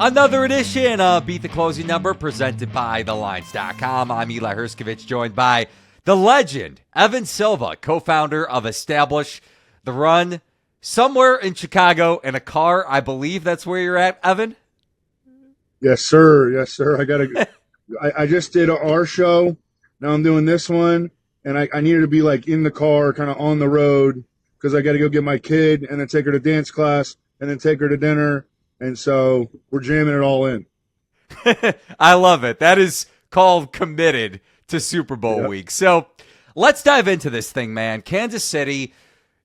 Another edition of Beat the Closing Number presented by TheLines.com. I'm Eli Hershkovich, joined by the legend, Evan Silva, co-founder of Establish the Run, somewhere in Chicago in a car. I believe that's where you're at, Evan? Yes, sir. Yes, sir. I just did our show. Now I'm doing this one, and I needed to be like in the car, kind of on the road, because I got to go get my kid and then take her to dance class and then take her to dinner. And so we're jamming it all in. I love it. That is called committed to Super Bowl week. So let's dive into this thing, man. Kansas City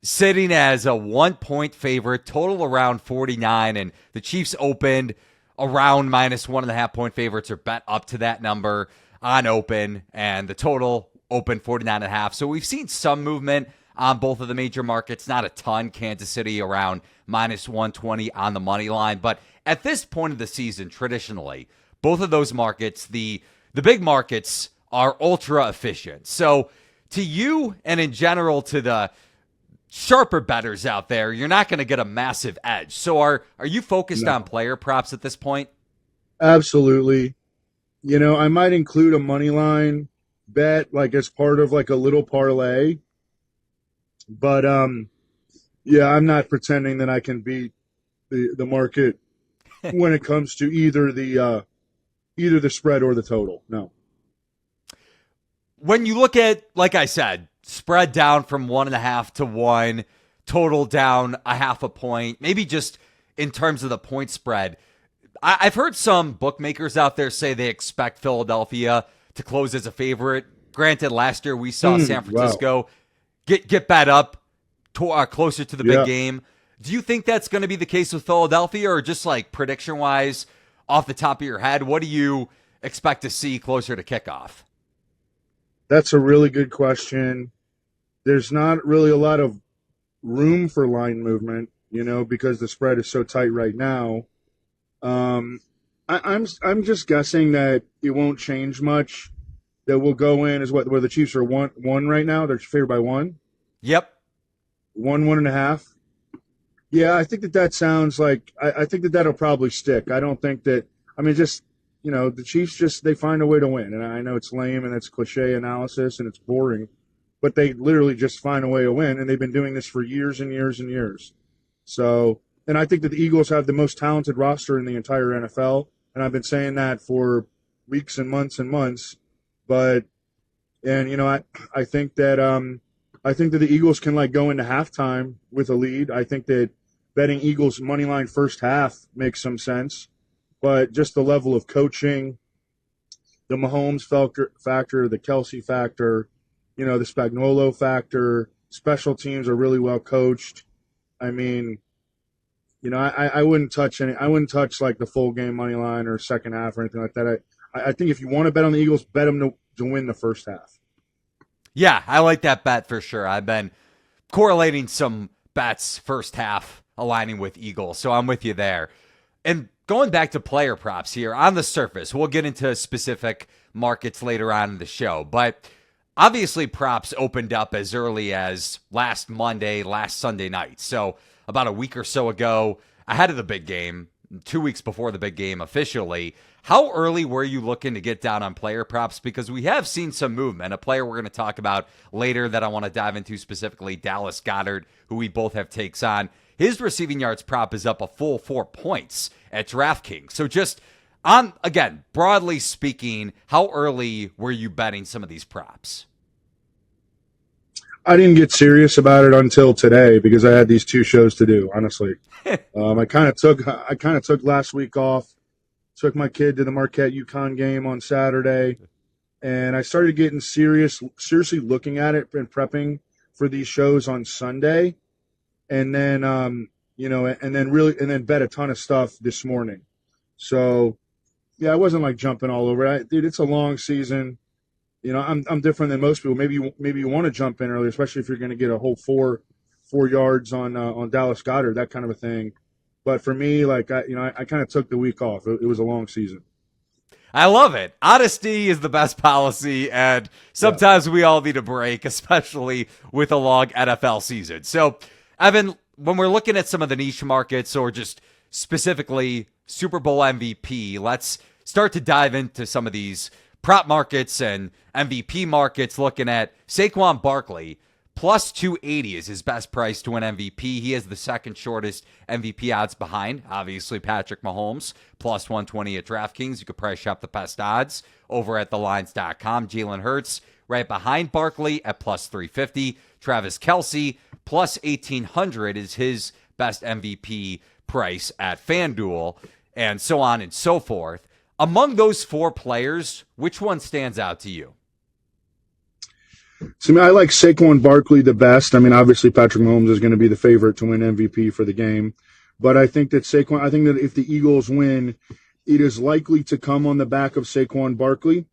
sitting as a 1-point favorite, total around 49, and the Chiefs opened around minus 1.5 point favorites or bet up to that number on open, and the total open 49.5. So we've seen some movement on both of the major markets, not a ton. Kansas City around minus 120 on the money line. But at this point of the season, traditionally, both of those markets, the big markets, are ultra efficient. So to you and in general to the sharper bettors out there, you're not going to get a massive edge. So are you focused on player props at this point? Absolutely. You know, I might include a money line bet like as part of like a little parlay. But yeah, I'm not pretending that I can beat the market when it comes to either the spread or the total. No. When you look at, like I said, spread down from 1.5 to 1, total down 0.5 point, maybe just in terms of the point spread, I've heard some bookmakers out there say they expect Philadelphia to close as a favorite. Granted, last year we saw San Francisco get bet up to, closer to the big game. Do you think that's going to be the case with Philadelphia, or just like prediction-wise, off the top of your head, what do you expect to see closer to kickoff? That's a really good question. There's not really a lot of room for line movement, you know, because the spread is so tight right now. I'm just guessing that it won't change much. That will go in is where the Chiefs are one right now. They're favored by 1. Yep. 1.5. Yeah, I think that sounds like I think that'll probably stick. I don't think that. I mean, just you know, the Chiefs they find a way to win, and I know it's lame and it's cliche analysis and it's boring, but they literally just find a way to win, and they've been doing this for years and years and years. So, and I think that the Eagles have the most talented roster in the entire NFL, and I've been saying that for weeks and months and months. But, and you know, I think that the Eagles can like go into halftime with a lead. I think that betting Eagles money line first half makes some sense, but just the level of coaching, the Mahomes factor, the Kelsey factor, you know, the Spagnuolo factor, special teams are really well coached. I mean, you know, I wouldn't touch like the full game money line or second half or anything like that. I think if you want to bet on the Eagles, bet them to win the first half. Yeah, I like that bet for sure. I've been correlating some bets first half aligning with Eagles, so I'm with you there. And going back to player props here, on the surface, we'll get into specific markets later on in the show, but obviously props opened up as early as last Sunday night. So about a week or so ago, ahead of the big game, 2 weeks before the big game officially. How early were you looking to get down on player props? Because we have seen some movement. A player we're going to talk about later that I want to dive into specifically, Dallas Goedert, who we both have takes on. His receiving yards prop is up a full 4 points at DraftKings. So just on, again, broadly speaking, how early were you betting some of these props? I didn't get serious about it until today because I had these 2 shows to do, honestly. I kind of took last week off. Took my kid to the Marquette-UConn game on Saturday, and I started getting seriously looking at it and prepping for these shows on Sunday, and then you know, and then bet a ton of stuff this morning. So yeah, I wasn't like jumping all over it. Dude, it's a long season. You know, I'm different than most people. Maybe you want to jump in early, especially if you're going to get a whole four yards on Dallas Goedert, that kind of a thing. But for me, like I kind of took the week off. It was a long season. I love it. Honesty is the best policy, and sometimes we all need a break, especially with a long NFL season. So, Evan, when we're looking at some of the niche markets or just specifically Super Bowl MVP. Let's start to dive into some of these prop markets and MVP markets, looking at Saquon Barkley. Plus 280 is his best price to win MVP. He has the second shortest MVP odds behind, obviously, Patrick Mahomes. Plus 120 at DraftKings. You could price shop the best odds over at TheLines.com. Jalen Hurts right behind Barkley at plus 350. Travis Kelce plus 1,800 is his best MVP price at FanDuel, and so on and so forth. Among those four players, which one stands out to you? So, I like Saquon Barkley the best. I mean, obviously Patrick Mahomes is going to be the favorite to win MVP for the game, but I think that if the Eagles win, it is likely to come on the back of Saquon Barkley.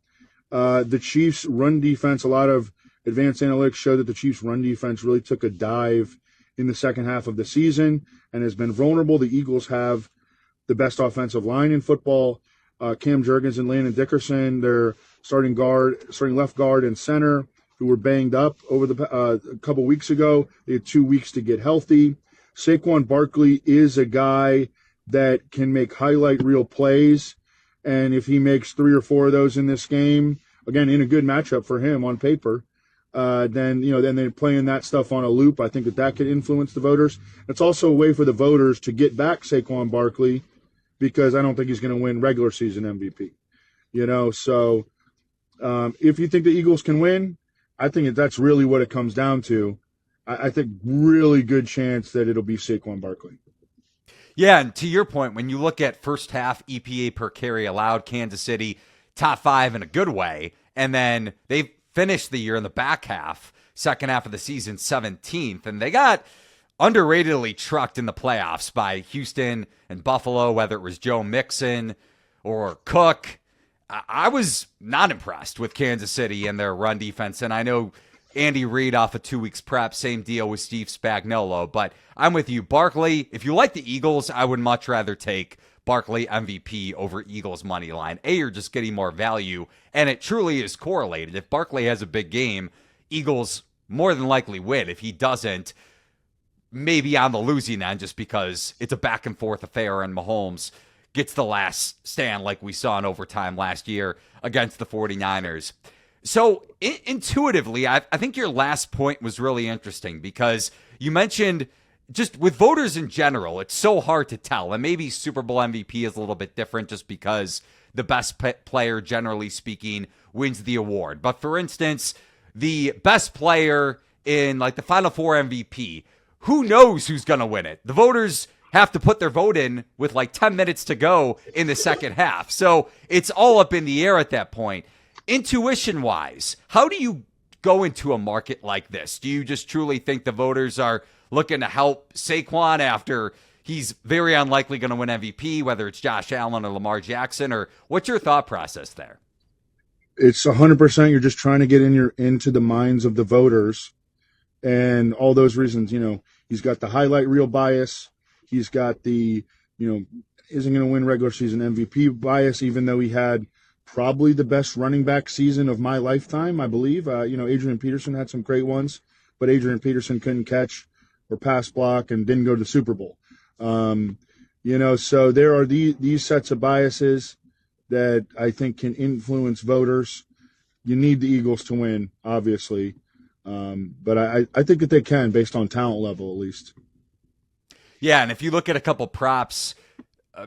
The Chiefs' run defense, a lot of advanced analytics show that the Chiefs' run defense really took a dive in the second half of the season and has been vulnerable. The Eagles have the best offensive line in football. Cam Jurgens and Landon Dickerson, their starting left guard and center, who were banged up over a couple weeks ago. They had 2 weeks to get healthy. Saquon Barkley is a guy that can make highlight reel plays, and if he makes 3 or 4 of those in this game, again, in a good matchup for him on paper, then they're playing that stuff on a loop. I think that could influence the voters. It's also a way for the voters to get back Saquon Barkley, because I don't think he's going to win regular season MVP. So if you think the Eagles can win, I think that's really what it comes down to. I think really good chance that it'll be Saquon Barkley. Yeah, and to your point, when you look at first half EPA per carry allowed, Kansas City top 5 in a good way, and then they finished the year in the back half, second half of the season, 17th, and they got underratedly trucked in the playoffs by Houston and Buffalo, whether it was Joe Mixon or Cook. I was not impressed with Kansas City and their run defense, and I know Andy Reid off of 2 weeks prep, same deal with Steve Spagnuolo, but I'm with you. Barkley, if you like the Eagles, I would much rather take Barkley MVP over Eagles money line. You're just getting more value, and it truly is correlated. If Barkley has a big game, Eagles more than likely win. If he doesn't, maybe on the losing end, just because it's a back and forth affair and Mahomes gets the last stand like we saw in overtime last year against the 49ers. So intuitively, I think your last point was really interesting, because you mentioned just with voters in general, it's so hard to tell. And maybe Super Bowl MVP is a little bit different just because the best player, generally speaking, wins the award. But for instance, the best player in like the Final Four MVP, who knows who's going to win it? The voters have to put their vote in with like 10 minutes to go in the second half. So it's all up in the air at that point. Intuition-wise, how do you go into a market like this? Do you just truly think the voters are looking to help Saquon after he's very unlikely going to win MVP, whether it's Josh Allen or Lamar Jackson, or what's your thought process there? It's 100%. You're just trying to get into the minds of the voters, and all those reasons. He's got the highlight reel bias. He's got the, isn't going to win regular season MVP bias, even though he had probably the best running back season of my lifetime, I believe. Adrian Peterson had some great ones, but Adrian Peterson couldn't catch or pass block and didn't go to the Super Bowl. So there are these sets of biases that I think can influence voters. You need the Eagles to win, obviously. But I think that they can, based on talent level at least. Yeah, and if you look at a couple props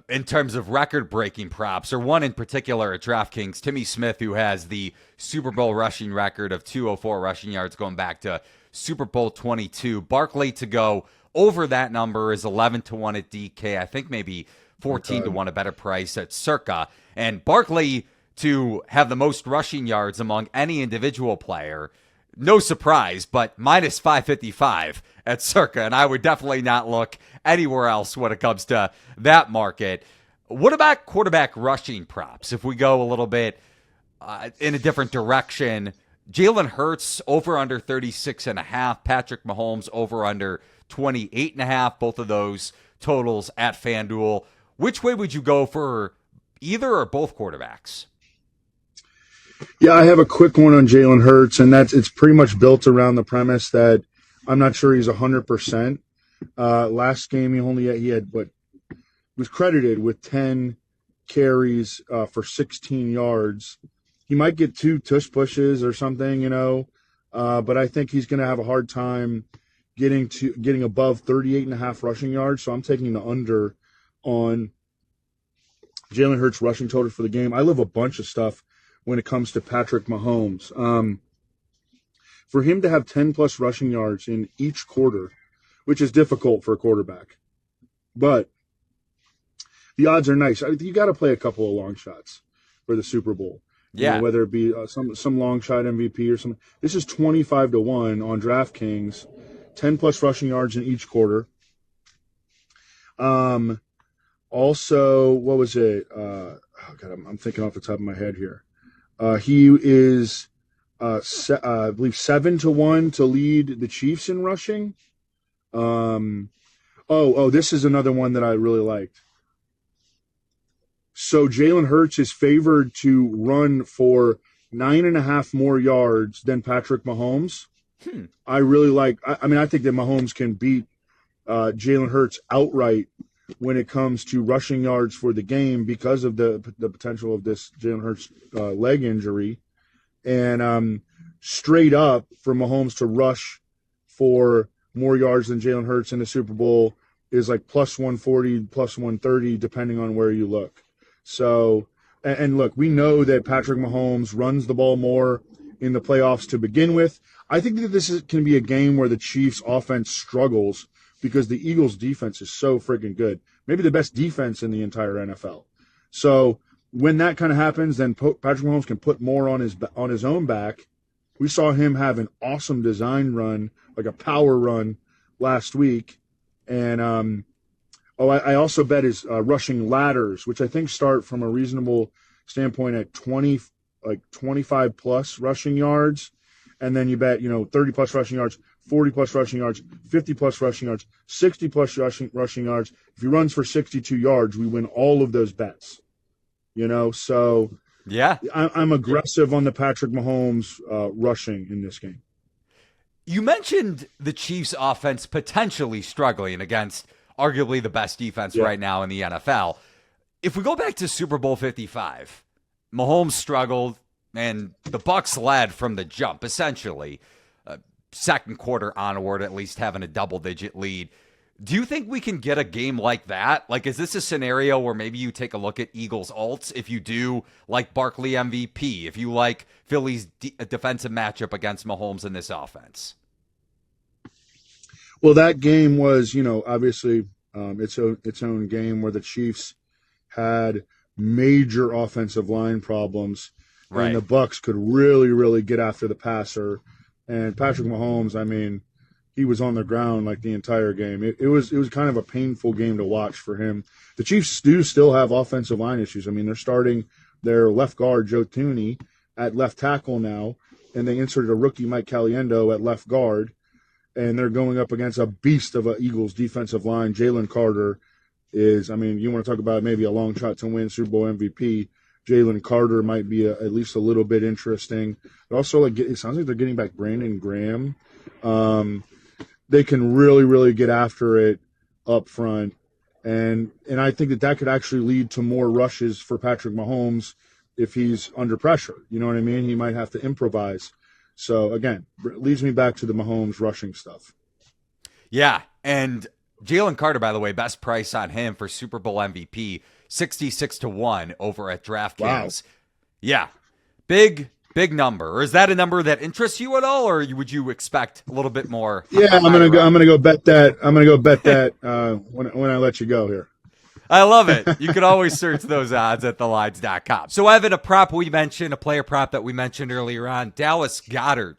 in terms of record-breaking props, or one in particular at DraftKings, Timmy Smith, who has the Super Bowl rushing record of 204 rushing yards going back to Super Bowl 22. Barkley to go over that number is 11-1 at DK. I think maybe 14-1 a better price at Circa. And Barkley to have the most rushing yards among any individual player, no surprise, but minus 555 at Circa, and I would definitely not look anywhere else when it comes to that market. What about quarterback rushing props? If we go a little bit in a different direction, Jalen Hurts over under 36.5, Patrick Mahomes over under 28.5, both of those totals at FanDuel. Which way would you go for either or both quarterbacks? Yeah, I have a quick one on Jalen Hurts, and it's pretty much built around the premise that I'm not sure he's 100%. Last game he had was credited with 10 carries for 16 yards. He might get 2 tush pushes or something, but I think he's going to have a hard time getting above 38.5 rushing yards. So I'm taking the under on Jalen Hurts rushing totals for the game. I love a bunch of stuff when it comes to Patrick Mahomes. For him to have 10-plus rushing yards in each quarter, which is difficult for a quarterback, but the odds are nice. You got to play a couple of long shots for the Super Bowl. Yeah. Whether it be some long shot MVP or something. This is 25-1 on DraftKings, 10-plus rushing yards in each quarter. Also, what was it? I'm thinking off the top of my head here. He is, I believe, 7-1 to lead the Chiefs in rushing. This is another one that I really liked. So Jalen Hurts is favored to run for 9.5 more yards than Patrick Mahomes. I really like. I think that Mahomes can beat Jalen Hurts outright when it comes to rushing yards for the game because of the potential of this Jalen Hurts leg injury, and straight up for Mahomes to rush for more yards than Jalen Hurts in the Super Bowl is like plus 140, plus 130, depending on where you look. So, and look, we know that Patrick Mahomes runs the ball more in the playoffs to begin with. I think that this can be a game where the Chiefs' offense struggles because the Eagles' defense is so freaking good. Maybe the best defense in the entire NFL. So when that kind of happens, then Patrick Mahomes can put more on his own back. We saw him have an awesome design run, like a power run last week. And I also bet his rushing ladders, which I think start from a reasonable standpoint at 25 plus rushing yards. And then you bet, 30 plus rushing yards, 40 plus rushing yards, 50 plus rushing yards, 60 plus rushing yards. If he runs for 62 yards, we win all of those bets. So yeah, I'm aggressive on the Patrick Mahomes rushing in this game. You mentioned the Chiefs' offense potentially struggling against arguably the best defense right now in the NFL. If we go back to Super Bowl 55, Mahomes struggled, and the Bucs led from the jump, essentially. Second quarter onward, at least having a double-digit lead. Do you think we can get a game like that? Like, is this a scenario where maybe you take a look at Eagles' alts if you do like Barkley MVP, if you like Philly's defensive matchup against Mahomes in this offense? Well, that game was, obviously its own game where the Chiefs had major offensive line problems, and the Bucs could really, really get after the passer. And Patrick Mahomes, he was on the ground like the entire game. It was kind of a painful game to watch for him. The Chiefs do still have offensive line issues. They're starting their left guard, Joe Thuney, at left tackle now, and they inserted a rookie, Mike Caliendo, at left guard. And they're going up against a beast of an Eagles defensive line. Jalen Carter is, you want to talk about maybe a long shot to win Super Bowl MVP. Jalen Carter might be at least a little bit interesting. But also, it sounds like they're getting back Brandon Graham. They can really, really get after it up front. And I think that could actually lead to more rushes for Patrick Mahomes if he's under pressure. You know what I mean? He might have to improvise. So, again, it leads me back to the Mahomes rushing stuff. Yeah, and Jalen Carter, by the way, best price on him for Super Bowl MVP, 66-1 over at DraftKings. Wow. Yeah, big number. Or is that a number that interests you at all, or would you expect a little bit more? Yeah, I'm gonna go bet that. I'm gonna go bet that when I let you go here. I love it. You can always search those odds at TheLines.com. So, Evan, a player prop that we mentioned earlier on, Dallas Goedert,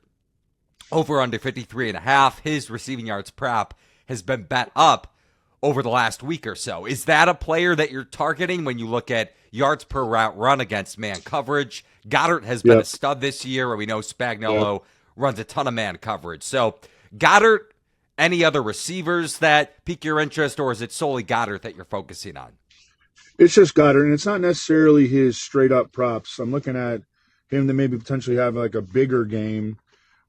over under 53.5. His receiving yards prop has been bet up over the last week or so. Is that a player that you're targeting when you look at yards per route run against man coverage? Goedert has been a stud this year, where we know Spagnuolo runs a ton of man coverage. So, Goedert, any other receivers that pique your interest, or is it solely Goedert that you're focusing on? It's just Goedert, and it's not necessarily his straight-up props. I'm looking at him to maybe potentially have like a bigger game.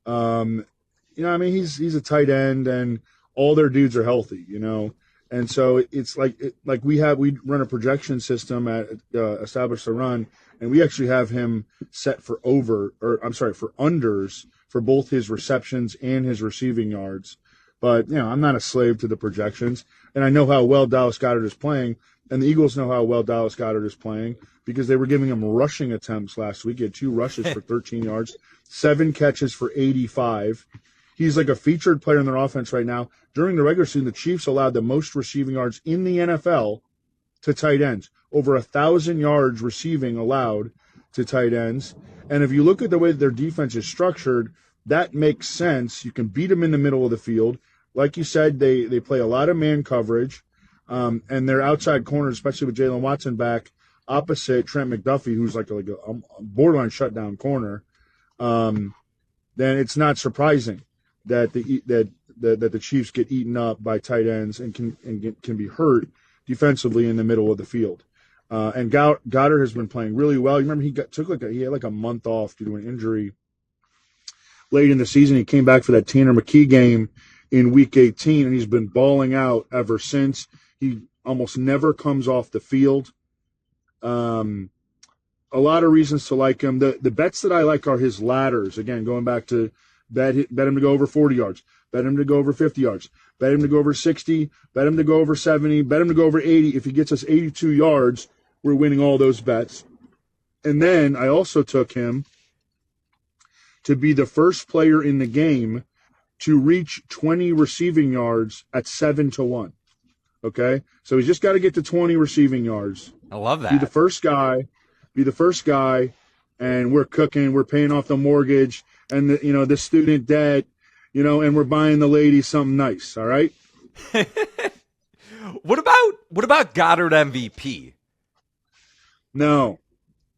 He's a tight end, and all their dudes are healthy. And so it's like we run a projection system at Establish the Run, and we actually have him set for for unders for both his receptions and his receiving yards. But I'm not a slave to the projections, and I know how well Dallas Goedert is playing, and the Eagles know how well Dallas Goedert is playing because they were giving him rushing attempts last week. He had 2 rushes for 13 yards, 7 catches for 85. He's like a featured player in their offense right now. During the regular season, the Chiefs allowed the most receiving yards in the NFL to tight ends. Over 1,000 yards receiving allowed to tight ends. And if you look at the way that their defense is structured, that makes sense. You can beat them in the middle of the field. Like you said, they play a lot of man coverage. And their outside corners, especially with Jalen Watson back opposite Trent McDuffie, who's like a borderline shutdown corner, then it's not surprising that the Chiefs get eaten up by tight ends and can be hurt defensively in the middle of the field. And Goddard has been playing really well. You remember he had a month off due to an injury late in the season. He came back for that Tanner McKee game in Week 18, and he's been balling out ever since. He almost never comes off the field. A lot of reasons to like him. The bets that I like are his ladders. Again, going back to bet him to go over 40 yards, bet him to go over 50 yards, bet him to go over 60, bet him to go over 70, bet him to go over 80. If he gets us 82 yards, we're winning all those bets. And then I also took him to be the first player in the game to reach 20 receiving yards at 7-1. Okay? So he's just got to get to 20 receiving yards. I love that. Be the first guy, and we're cooking. We're paying off the mortgage and the student debt, and we're buying the lady something nice, all right? What about Goddard MVP? No,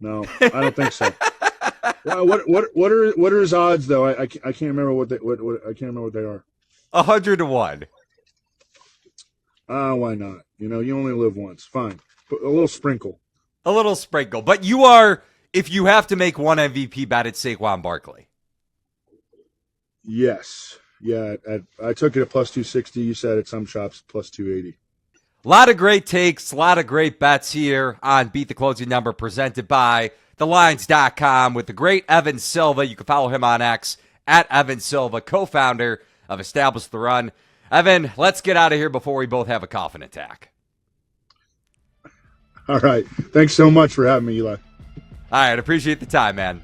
I don't think so. Well, what are his odds though? I can't remember what I can't remember what they are. 100-1. Why not? You only live once. Fine. Put a little sprinkle. But if you have to make one MVP bet, it's Saquon Barkley. Yes. Yeah. I took it at plus 260. You said at some shops plus 280. A lot of great takes, a lot of great bets here on Beat the Closing Number presented by TheLines.com with the great Evan Silva. You can follow him on X at Evan Silva, co-founder of Establish the Run. Evan, let's get out of here before we both have a coffin attack. All right. Thanks so much for having me, Eli. All right. Appreciate the time, man.